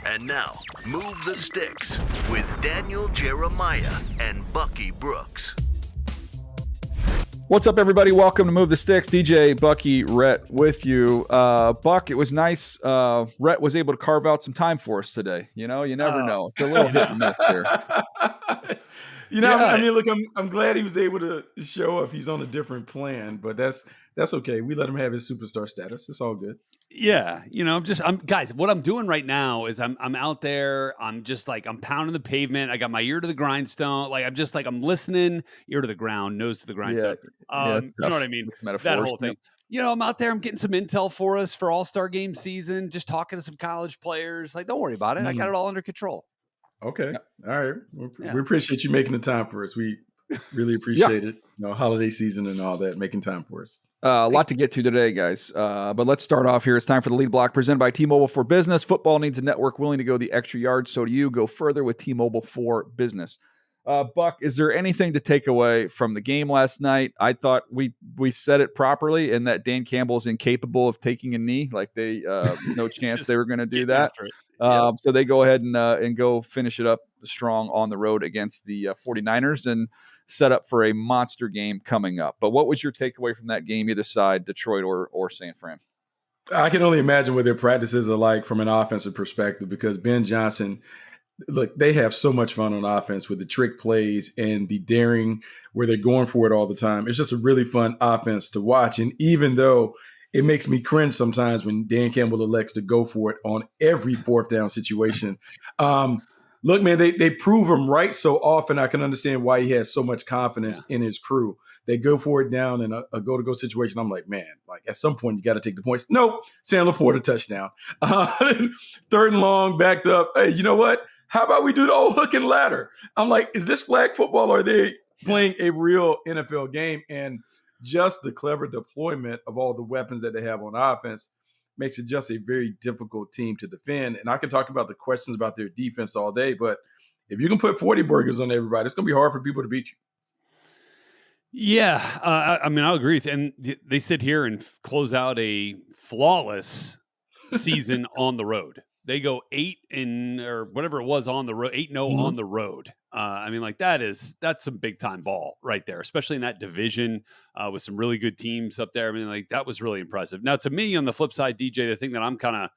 And now, Move the Sticks with Daniel Jeremiah and Bucky Brooks. What's up, everybody? Welcome to Move the Sticks. DJ, Bucky, Rhett with you. Buck, it was nice. Rhett was able to carve out some time for us today. You know, you never know. It's a little hit and miss here. I mean, look, I'm glad he was able to show up. He's on a different plan, but that's okay. We let him have his superstar status. It's all good. Yeah, I'm guys. What I'm doing right now is I'm out there. I'm just like I'm pounding the pavement. I got my ear to the grindstone. Like I'm listening, ear to the ground, nose to the grindstone. You know what I mean? That whole thing. I'm out there. I'm getting some intel for us for All-Star Game season. Just talking to some college players. Like, don't worry about it. I got it all under control. Okay, all right. We appreciate you making the time for us. We really appreciate it. Holiday season and all that, making time for us. A lot to get to today, guys. But let's start off here. It's time for the lead block presented by T-Mobile for Business. Football needs a network willing to go the extra yard. So do you. Go further with T-Mobile for Business. Buck, is there anything to take away from the game last night? I thought we said it properly and that Dan Campbell is incapable of taking a knee. Like they, no chance they were going to do that. So they go ahead and go finish it up strong on the road against the 49ers and set up for a monster game coming up. But what was your takeaway from that game, either side, Detroit or San Fran? I can only imagine what their practices are like from an offensive perspective, because Ben Johnson, look, they have so much fun on offense with the trick plays and the daring where they're going for it all the time. It's just a really fun offense to watch. And even though it makes me cringe sometimes when Dan Campbell elects to go for it on every fourth down situation. Look, man, they prove him right so often. I can understand why he has so much confidence in his crew. They go for it down in a go-to-go situation. I'm like, man, like at some point you got to take the points. Nope, Sam Laporta touchdown. Third and long, backed up. Hey, you know what? How about we do the old hook and ladder? I'm like, is this flag football or are they playing a real NFL game? And just the clever deployment of all the weapons that they have on offense makes it just a very difficult team to defend. And I can talk about the questions about their defense all day, but if you can put 40 burgers on everybody, it's going to be hard for people to beat you. Yeah, I mean, I'll agree with you. And they sit here and close out a flawless season on the road. They go 8 or whatever it was on the road, 8-0 on the road. I mean, like that's some big time ball right there, especially in that division with some really good teams up there. I mean, like that was really impressive. Now, to me, on the flip side, DJ, the thing that I'm kind of,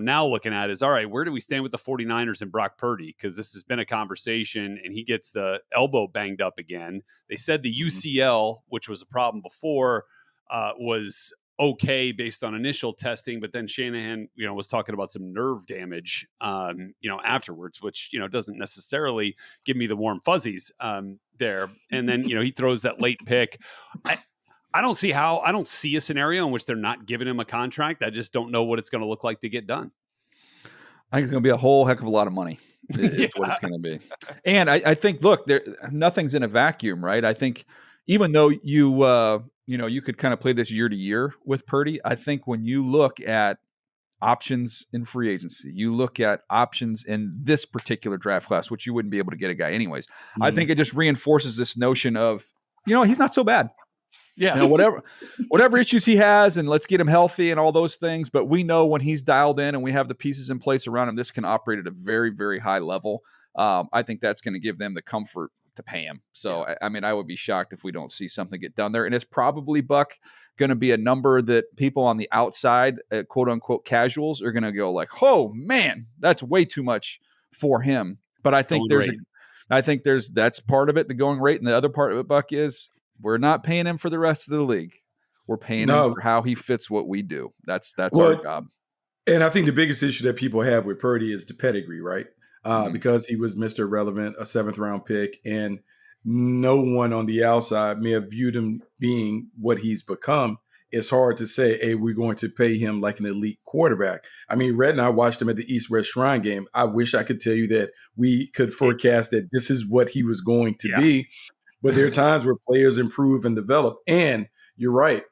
now looking at is, all right, where do we stand with the 49ers and Brock Purdy? Because this has been a conversation and he gets the elbow banged up again. They said the UCL, which was a problem before, was okay based on initial testing, but then Shanahan, was talking about some nerve damage, afterwards, which, doesn't necessarily give me the warm fuzzies there. And then, he throws that late pick. I don't see a scenario in which they're not giving him a contract. I just don't know what it's going to look like to get done. I think it's going to be a whole heck of a lot of money. Is what it's going to be. And I think, look, nothing's in a vacuum, right? I think even though you could kind of play this year to year with Purdy, I think when you look at options in free agency, you look at options in this particular draft class, which you wouldn't be able to get a guy anyways. I think it just reinforces this notion of, he's not so bad. Yeah. Whatever issues he has, and let's get him healthy and all those things. But we know when he's dialed in and we have the pieces in place around him, this can operate at a very, very high level. I think that's going to give them the comfort to pay him. So, I mean, I would be shocked if we don't see something get done there. And it's probably, Buck, going to be a number that people on the outside, quote unquote casuals, are going to go like, oh man, that's way too much for him. But I think that's part of it, the going rate. And the other part of it, Buck, is we're not paying him for the rest of the league. We're paying him for how he fits what we do. That's our job. And I think the biggest issue that people have with Purdy is the pedigree, right? Because he was Mr. Irrelevant, a 7th-round pick, and no one on the outside may have viewed him being what he's become. It's hard to say, hey, we're going to pay him like an elite quarterback. I mean, Red and I watched him at the East-West Shrine game. I wish I could tell you that we could forecast that this is what he was going to be. But there are times where players improve and develop. And you're right.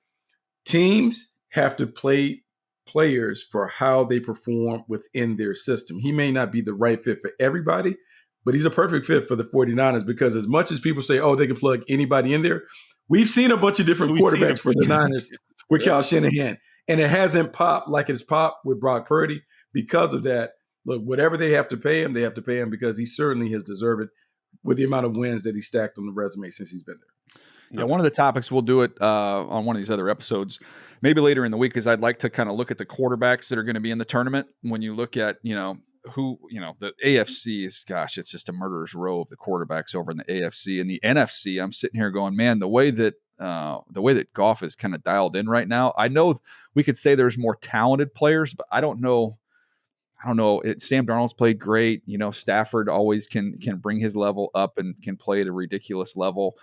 Teams have to play players for how they perform within their system. He may not be the right fit for everybody, but he's a perfect fit for the 49ers, because as much as people say, oh, they can plug anybody in there, we've seen a bunch of different quarterbacks for the Niners with Kyle Shanahan, and it hasn't popped like it's popped with Brock Purdy. Because of that, look, whatever they have to pay him, they have to pay him because he certainly has deserved it with the amount of wins that he stacked on the resume since he's been there. Yeah, one of the topics we'll do it on one of these other episodes, maybe later in the week, is I'd like to kind of look at the quarterbacks that are going to be in the tournament. When you look at, the AFC is, gosh, it's just a murderer's row of the quarterbacks over in the AFC and the NFC. I'm sitting here going, man, the way that Goff is kind of dialed in right now. I know we could say there's more talented players, but I don't know. Sam Darnold's played great. Stafford always can bring his level up and can play at a ridiculous level.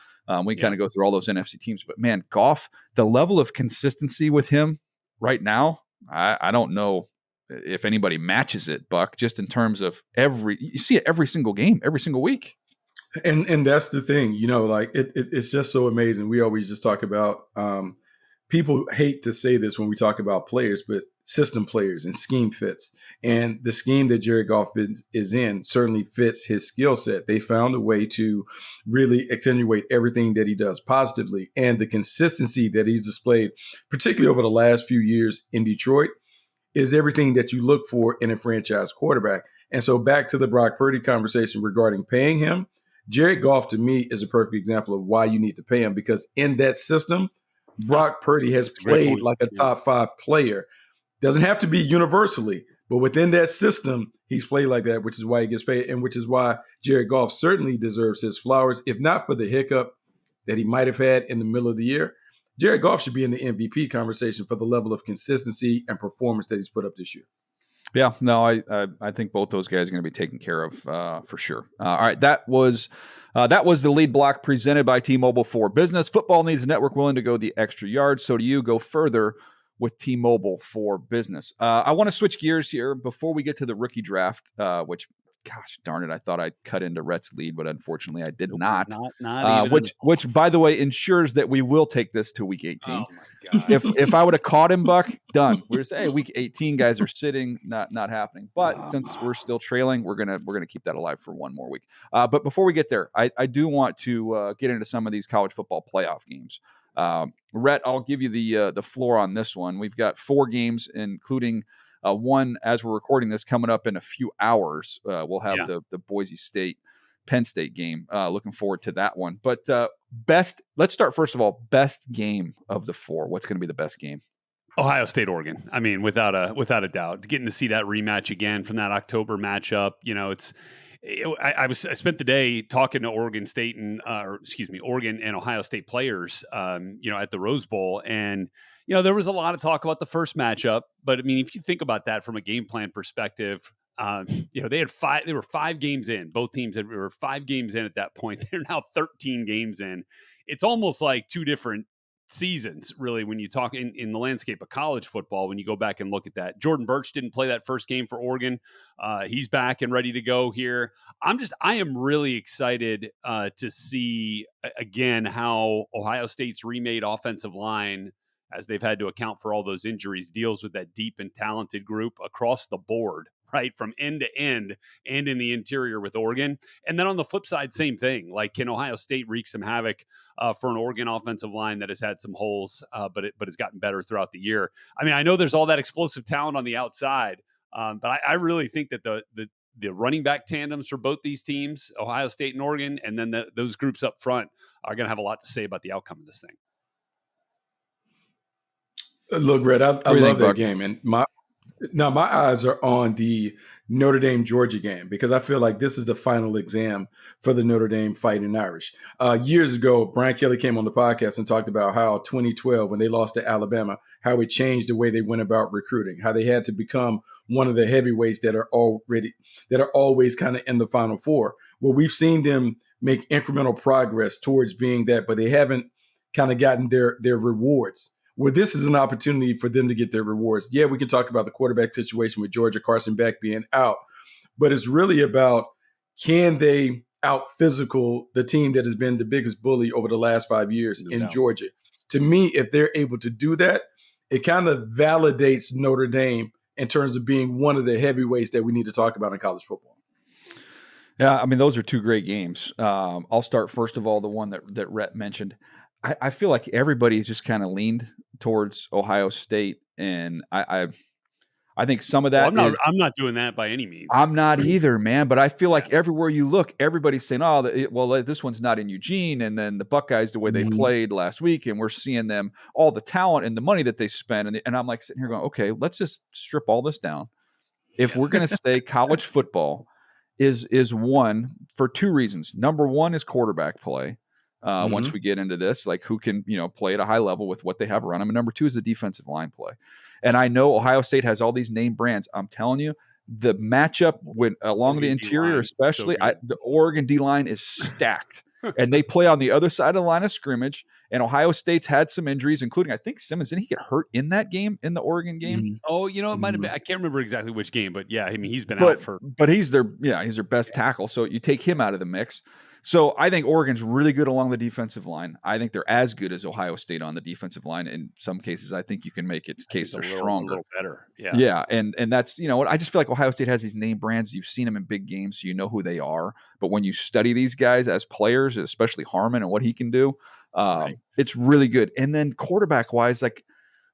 We kind of go through all those NFC teams, but man, Goff, the level of consistency with him right now, I don't know if anybody matches it, Buck, just in terms of you see it every single game, every single week. And that's the thing, it's just so amazing. We always just talk about, people hate to say this when we talk about players, but system players and scheme fits. And the scheme that Jared Goff is in certainly fits his skill set. They found a way to really accentuate everything that he does positively. And the consistency that he's displayed, particularly over the last few years in Detroit, is everything that you look for in a franchise quarterback. And so back to the Brock Purdy conversation regarding paying him, Jared Goff to me is a perfect example of why you need to pay him, because in that system, Brock Purdy has played like a top 5 player. Doesn't have to be universally, but within that system, he's played like that, which is why he gets paid, and which is why Jared Goff certainly deserves his flowers, if not for the hiccup that he might have had in the middle of the year. Jared Goff should be in the MVP conversation for the level of consistency and performance that he's put up this year. Yeah, no, I think both those guys are going to be taken care of for sure. All right, that was the lead block presented by T-Mobile for Business. Football needs a network willing to go the extra yard. So do you. Go further with T-Mobile for Business. I want to switch gears here before we get to the rookie draft, which, gosh darn it, I thought I'd cut into Rhett's lead, but unfortunately I did not. Which, by the way, ensures that we will take this to week 18. Oh my God. If I would have caught him, Buck, done. We're saying, hey, week 18 guys are sitting, not happening. But since we're still trailing, we're gonna keep that alive for one more week. But before we get there, I do want to get into some of these college football playoff games. Rhett, I'll give you the floor on this one. We've got 4 games, including one, as we're recording this, coming up in a few hours. We'll have the Boise State Penn State game. Looking forward to that one. But let's start first of all, best game of the 4. What's going to be the best game? Ohio State, Oregon. I mean, without a doubt, getting to see that rematch again from that October matchup. I spent the day talking to Oregon State Oregon and Ohio State players, at the Rose Bowl. And, there was a lot of talk about the first matchup, but I mean, if you think about that from a game plan perspective, they were 5 games in. Both teams were 5 games in at that point. They're now 13 games in. It's almost like 2 different seasons, really, when you talk in the landscape of college football. When you go back and look at that, Jordan Birch didn't play that first game for Oregon. He's back and ready to go here. I am really excited to see again how Ohio State's remade offensive line, as they've had to account for all those injuries, deals with that deep and talented group across the board, right, from end to end and in the interior with Oregon. And then on the flip side, same thing. Like, can Ohio State wreak some havoc for an Oregon offensive line that has had some holes, but it's gotten better throughout the year? I mean, I know there's all that explosive talent on the outside, but I really think that the running back tandems for both these teams, Ohio State and Oregon, and then those groups up front are going to have a lot to say about the outcome of this thing. Look, Red, I love that game. And my eyes are on the Notre Dame Georgia game, because I feel like this is the final exam for the Notre Dame Fighting Irish. Years ago, Brian Kelly came on the podcast and talked about how 2012, when they lost to Alabama, how it changed the way they went about recruiting, how they had to become one of the heavyweights that are always kind of in the Final Four. Well, we've seen them make incremental progress towards being that, but they haven't kind of gotten their rewards. Well, this is an opportunity for them to get their rewards. Yeah, we can talk about the quarterback situation with Georgia, Carson Beck being out, but it's really about, can they out-physical the team that has been the biggest bully over the last 5 years in Georgia? To me, if they're able to do that, it kind of validates Notre Dame in terms of being one of the heavyweights that we need to talk about in college football. Yeah, I mean, those are 2 great games. I'll start first of all, the one that Rhett mentioned. I feel like everybody's just kind of leaned towards Ohio State, and I think some of Well, that is. I'm not doing that by any means. I'm not either, man. But I feel like everywhere you look, everybody's saying, "Oh, this one's not in Eugene." And then the Buckeyes, the way they played last week, and we're seeing them, all the talent and the money that they spend, and I'm like sitting here going, "Okay, let's just strip all this down." If we're going to say college football is one for two reasons. Number one is quarterback play. Once we get into this, like who can play at a high level with what they have around them, and number two is the defensive line play. And I know Ohio State has all these name brands. I'm telling you, the matchup along the interior, especially, the Oregon D-line is stacked. And they play on the other side of the line of scrimmage. And Ohio State's had some injuries, including, I think, Simmons. Didn't he get hurt in that game, in the Oregon game? Oh, it might have been. I can't remember exactly which game, but yeah, I mean, he's been out for. But he's their best tackle. So you take him out of the mix. So I think Oregon's really good along the defensive line. I think they're as good as Ohio State on the defensive line. In some cases, I think you can make its case they're stronger. A little better. Yeah. Yeah. And that's, I just feel like Ohio State has these name brands. You've seen them in big games, so you know who they are. But when you study these guys as players, especially Harmon and what he can do, it's really good. And then quarterback wise, like,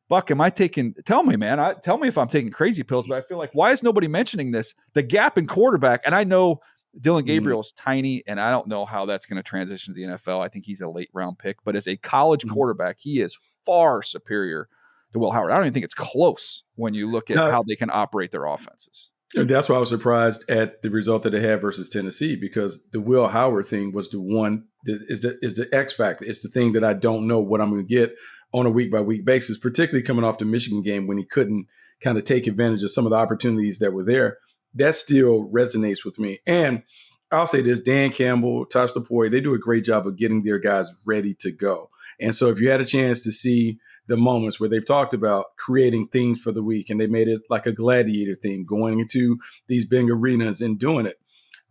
Buck, tell me, man, tell me if I'm taking crazy pills, but I feel like, why is nobody mentioning this? The gap in quarterback. And I know Dylan Gabriel is tiny, and I don't know how that's going to transition to the NFL. I think he's a late round pick, but as a college quarterback, he is far superior to Will Howard. I don't even think it's close when you look at how they can operate their offenses. And that's why I was surprised at the result that they had versus Tennessee, because the Will Howard thing was the one that is the X factor. It's the thing that I don't know what I'm going to get on a week by week basis, particularly coming off the Michigan game when he couldn't kind of take advantage of some of the opportunities that were there. That still resonates with me. And I'll say this, Dan Campbell, Tosh Lapore, they do a great job of getting their guys ready to go. And so if you had a chance to see the moments where they've talked about creating themes for the week, and they made it like a gladiator theme, going into these big arenas and doing it,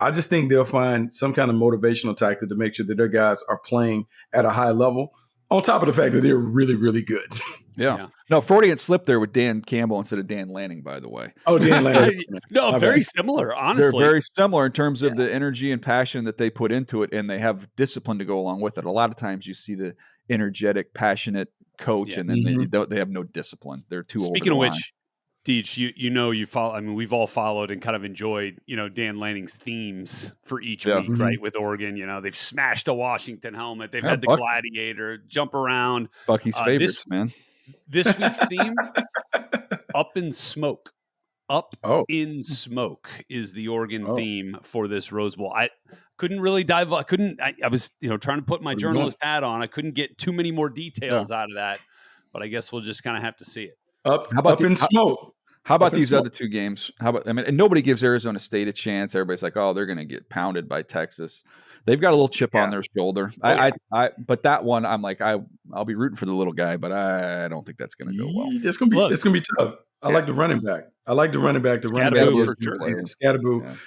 I just think they'll find some kind of motivational tactic to make sure that their guys are playing at a high level, on top of the fact that they're really, really good. Yeah. No, Freudian slip there with Dan Campbell instead of Dan Lanning, by the way. Oh, Dan Lanning. No, very similar, honestly. They're very similar in terms of the energy and passion that they put into it, and they have discipline to go along with it. A lot of times you see the energetic, passionate coach, and then they have no discipline. They're too old. Speaking of which, Deej, you follow. I mean, we've all followed and kind of enjoyed, Dan Lanning's themes for each week, right? With Oregon, they've smashed a Washington helmet. They've had the gladiator jump around. Bucky's favorites, man. This week's theme, Up in Smoke. Up in Smoke is the Oregon theme for this Rose Bowl. I couldn't really dive. I was, trying to put my journalist hat on. I couldn't get too many more details out of that, but I guess we'll just kind of have to see it. Up in smoke. How about these other two games? And nobody gives Arizona State a chance. Everybody's like, oh, they're going to get pounded by Texas. They've got a little chip on their shoulder. But that one, I'm like, I'll be rooting for the little guy, but I don't think that's going to go well. It's going to be tough. I like the running back. The running back gives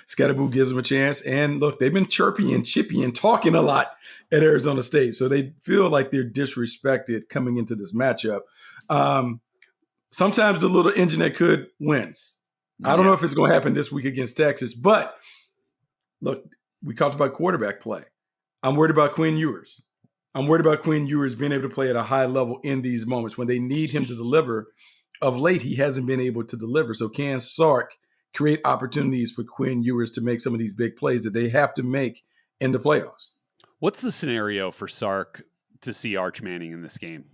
Scatterboo gives them a chance. And look, they've been chirpy and chippy and talking a lot at Arizona State, so they feel like they're disrespected coming into this matchup. Sometimes the little engine that could wins. I don't know if it's going to happen this week against Texas, but look, we talked about quarterback play. I'm worried about Quinn Ewers. I'm worried about Quinn Ewers being able to play at a high level in these moments when they need him to deliver. Of late, he hasn't been able to deliver. So can Sark create opportunities for Quinn Ewers to make some of these big plays that they have to make in the playoffs? What's the scenario for Sark to see Arch Manning in this game?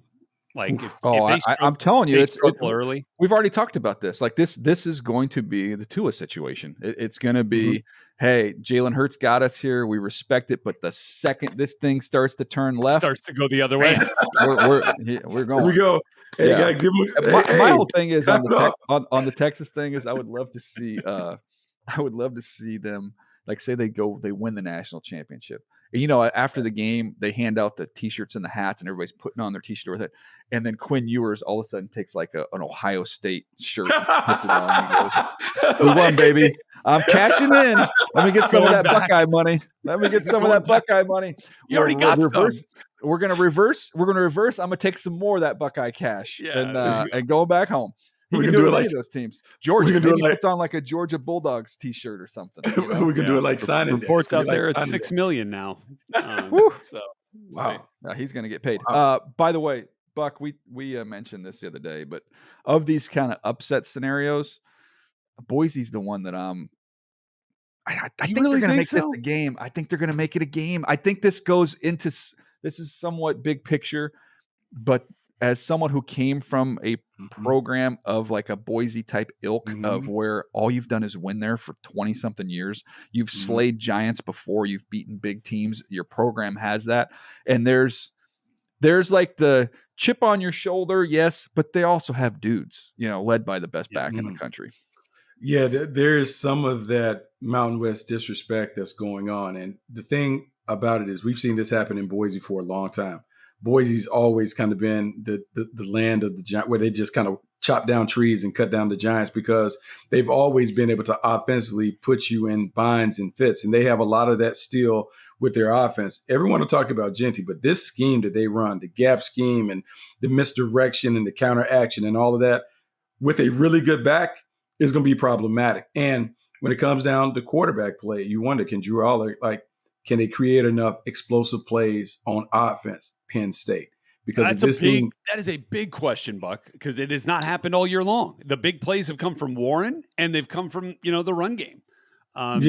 Like, I'm telling you, it's early. We've already talked about this. Like this is going to be the Tua situation. It's going to be, hey, Jalen Hurts got us here. We respect it, but the second this thing starts to turn left, starts to go the other way, we're going. Here we go. Hey, guys, my whole thing is on the Texas thing is I would love to see them, like, say they win the national championship. And, after the game, they hand out the T-shirts and the hats, and everybody's putting on their T-shirt with it. And then Quinn Ewers all of a sudden takes like an Ohio State shirt, and puts it on. And goes, we won, baby! I'm cashing in. Let me get some of that Buckeye money. You already got some. We're gonna reverse. I'm gonna take some more of that Buckeye cash and going back home. He can do it like those teams. Georgia, maybe puts on like a Georgia Bulldogs T-shirt or something. We can do it like signing. Reports out there at $6 million now. So wow, he's going to get paid. By the way, Buck, we mentioned this the other day, but of these kind of upset scenarios, Boise's the one that I You think really they're going to think make this so? a game. I think they're going to make it a game. I think this goes into this is somewhat big picture, but as someone who came from a program of like a Boise type ilk of where all you've done is win there for 20 something years, you've slayed giants before, you've beaten big teams, your program has that, and there's like the chip on your shoulder, yes, but they also have dudes, led by the best back in the country. Yeah, there's some of that Mountain West disrespect that's going on. And the thing about it is we've seen this happen in Boise for a long time. Boise's always kind of been the land of the giant, where they just kind of chop down trees and cut down the giants, because they've always been able to offensively put you in binds and fits. And they have a lot of that still with their offense. Everyone will talk about Genty, but this scheme that they run, the gap scheme and the misdirection and the counteraction and all of that, with a really good back, is going to be problematic. And when it comes down to quarterback play, you wonder, can Drew Aller, can they create enough explosive plays on offense, Penn State? Because that is a big question, Buck, because it has not happened all year long. The big plays have come from Warren, and they've come from, the run game. That's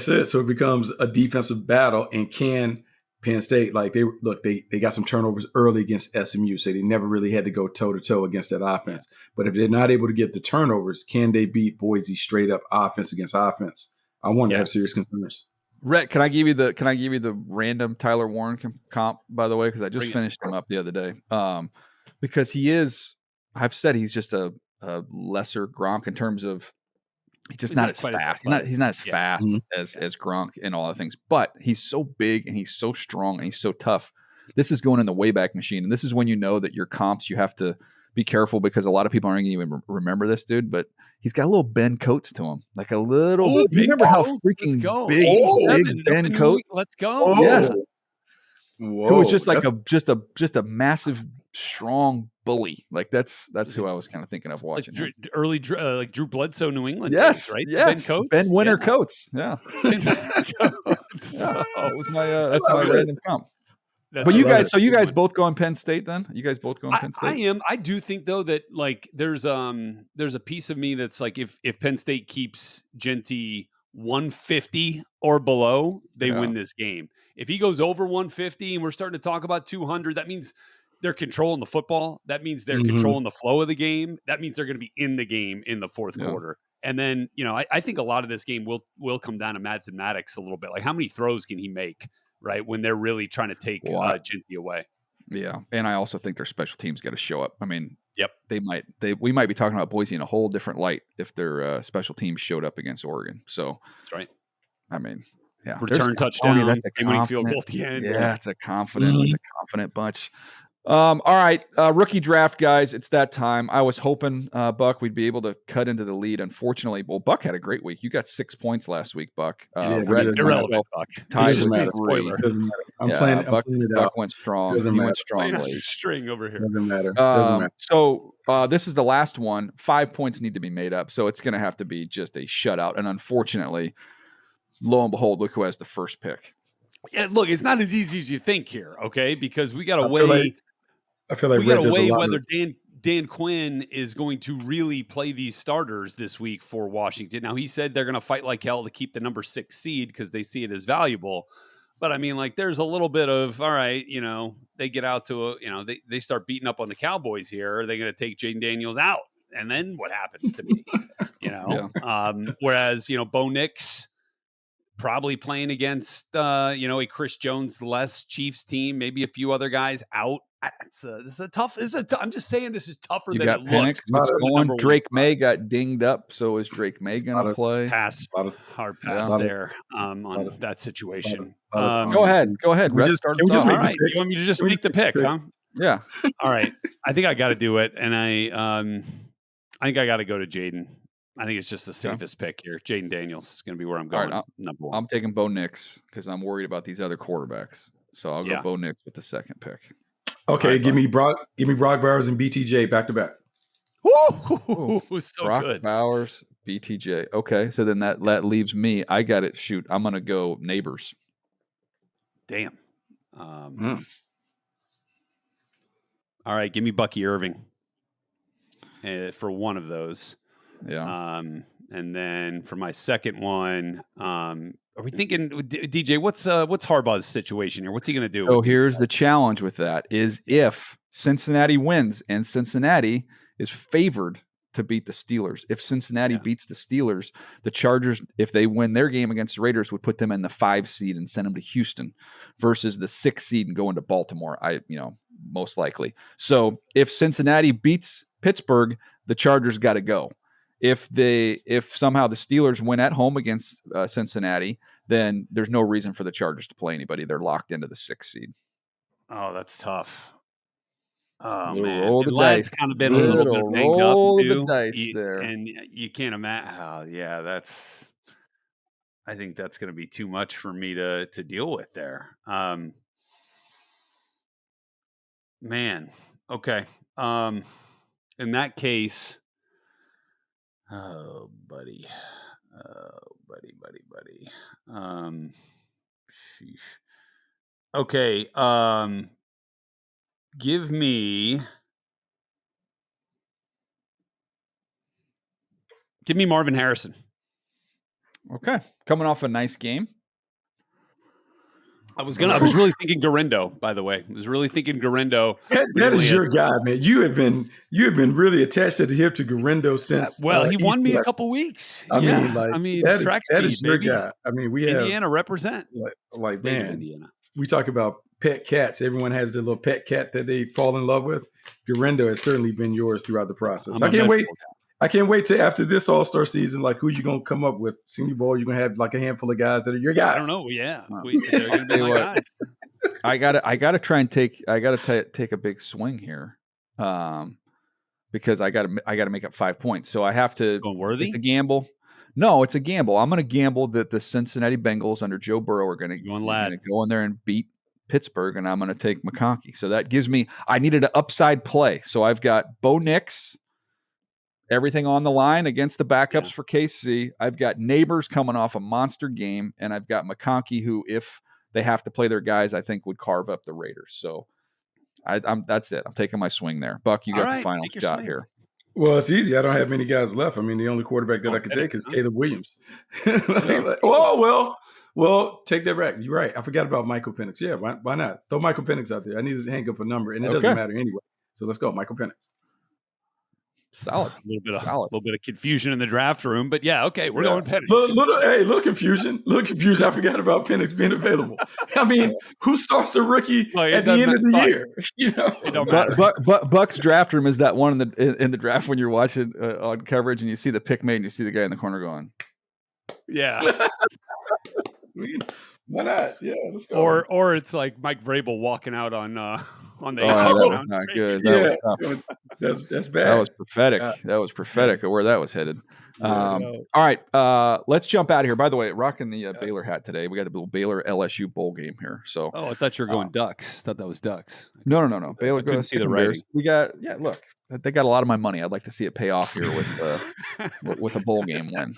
it. So it becomes a defensive battle, and can Penn State, they got some turnovers early against SMU, so they never really had to go toe-to-toe against that offense. Yeah. But if they're not able to get the turnovers, can they beat Boise straight up offense against offense? I want to have serious concerns. Rhett, can I give you the random Tyler Warren comp, by the way, because I just finished him up the other day. Because I've said he's just a lesser Gronk in terms of he's just not as fast. He's not as fast as Gronk and all other things, but he's so big and he's so strong and he's so tough. This is going in the Wayback Machine, and this is when you know that your comps, you have to be careful, because a lot of people aren't going to even remember this dude, but he's got a little Ben Coates to him, like a little. You remember how freaking big Ben Coates? Let's go. Yes. Whoa. Who was just like a massive, strong bully. Like that's who I was kind of thinking of watching. Like early like Drew Bledsoe, New England. Yes, days, right? Yes, Ben Coates, Ben Winter Coates. Yeah. It was that's my random comp. But you guys both go on Penn State then? You guys both go on Penn State? I am. I do think though that there's a piece of me that's like if Penn State keeps Genty 150 or below, they win this game. If he goes over 150 and we're starting to talk about 200, that means they're controlling the football. That means they're controlling the flow of the game. That means they're going to be in the game in the fourth quarter. And then, I think a lot of this game will come down to Madsen Maddox a little bit. Like, how many throws can he make, right, when they're really trying to take Genty away? Yeah, and I also think their special teams got to show up. I mean, yep, we might be talking about Boise in a whole different light if their special teams showed up against Oregon. So that's right. I mean, yeah, return touchdown, winning field goal at the end. Yeah, it's a confident bunch. All right, rookie draft guys, it's that time. I was hoping, Buck, we'd be able to cut into the lead. Unfortunately, Buck had a great week. You got 6 points last week, Buck. Irrelevant, Buck. Doesn't matter. I'm playing it out. Buck went strong. He went strong late. String over here. Doesn't matter. So this is the last one. 5 points need to be made up, so it's going to have to be just a shutout. And unfortunately, lo and behold, look who has the first pick. Yeah, look, it's not as easy as you think here, okay? Because we got to weigh. I feel like we got to weigh whether Dan Quinn is going to really play these starters this week for Washington. Now, he said they're going to fight like hell to keep the number 6 seed because they see it as valuable. But I mean, like, there's a little bit of, all right, they get out to they start beating up on the Cowboys here. Are they going to take Jaden Daniels out? And then what happens to me? Whereas, Bo Nix probably playing against, a Chris Jones less Chiefs team, maybe a few other guys out. I'm just saying this is tougher than it looks. Drake May got dinged up, so is Drake May going to play? Hard pass there on that situation. Go ahead. You want me to just make the pick, huh? Yeah. All right. I think I got to do it, and I think I got to go to Jaden. I think it's just the safest pick here. Jaden Daniels is going to be where I'm going. Right, number 1. I'm taking Bo Nix because I'm worried about these other quarterbacks. So I'll go Bo Nix with the second pick. Okay, right, give me Brock Bowers and BTJ back to back. Woo! So Brock good. Bowers, BTJ. Okay, so then that leaves me. I got it. Shoot, I'm going to go Neighbors. Damn. All right, give me Bucky Irving for one of those. Yeah. And then for my second one, are we thinking, DJ? What's Harbaugh's situation here? What's he going to do? So with these here's guys? the challenge with that is if Cincinnati wins, and Cincinnati is favored to beat the Steelers. If Cincinnati beats the Steelers, the Chargers, if they win their game against the Raiders, would put them in the 5 seed and send them to Houston versus the 6 seed and go into Baltimore. Most likely. So if Cincinnati beats Pittsburgh, the Chargers got to go. If somehow the Steelers win at home against Cincinnati, then there's no reason for the Chargers to play anybody. They're locked into the 6 seed. Oh, that's tough. Oh Little man, roll the Lad's dice. kind of been a little bit banged up Roll of the too. dice there. And you can't imagine. Oh yeah, I think that's going to be too much for me to deal with there. Man, okay. In that case, oh buddy. Sheesh. Okay. Give me Marvin Harrison. Okay. Coming off a nice game. I was really thinking Garindo, by the way. I was really thinking Garindo. That is your guy, man. You have been really attached at the hip to Garindo since. He won me a couple weeks. I mean, that is your baby. guy. I mean, we Indiana represent. Like man, Indiana. We talk about pet cats. Everyone has their little pet cat that they fall in love with. Garindo has certainly been yours throughout the process. I can't wait. I can't wait to after this All-Star season, like who you gonna come up with? Senior Bowl, you're gonna have like a handful of guys that are your guys. I don't know. Yeah, they're gonna be my guys. I gotta try and take a big swing here, because I gotta make up 5 points. So I have to. Going worthy? It's a gamble. No, it's a gamble. I'm gonna gamble that the Cincinnati Bengals under Joe Burrow are gonna go in there and beat Pittsburgh, and I'm gonna take McConkey. So that gives me. I needed an upside play. So I've got Bo Nix. Everything on the line against the backups for KC. I've got Neighbors coming off a monster game, and I've got McConkey, who, if they have to play their guys, I think would carve up the Raiders. So that's it. I'm taking my swing there. Buck, you got the final shot here. Well, it's easy. I don't have many guys left. I mean, the only quarterback that I could take is Caleb Williams. Well, take that back. You're right. I forgot about Michael Penix. Yeah, why not? Throw Michael Penix out there. I need to hang up a number, and it doesn't matter anyway. So let's go, Michael Penix. Solid. A little bit of confusion in the draft room, but yeah, okay, we're going Penix. Little confusion. I forgot about Penix being available. I mean, who starts a rookie at the end of the year? It don't matter. But Buck's draft room is that one in the draft when you're watching on coverage and you see the pick made and you see the guy in the corner going, yeah. Why not? Yeah, let's go. Or it's like Mike Vrabel walking out on the. That was not good. That was tough. That's bad. That was prophetic. That was prophetic of where that was headed. All right, let's jump out of here. By the way, rocking the Baylor hat today. We got a little Baylor LSU bowl game here. So, I thought you were going Ducks. I thought that was Ducks. No. Baylor. Couldn't see the writing. We got look. They got a lot of my money. I'd like to see it pay off here with a bowl game win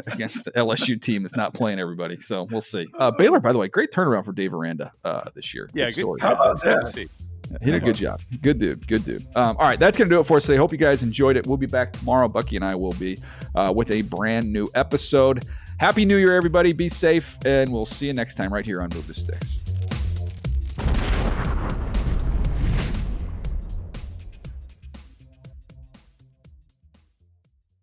against the LSU team that's not playing everybody. So we'll see. Baylor, by the way, great turnaround for Dave Aranda this year. Yeah, good. How about that? He did a good job. Good dude. All right, that's going to do it for us today. Hope you guys enjoyed it. We'll be back tomorrow. Bucky and I will be with a brand new episode. Happy New Year, everybody. Be safe, and we'll see you next time right here on Move the Sticks.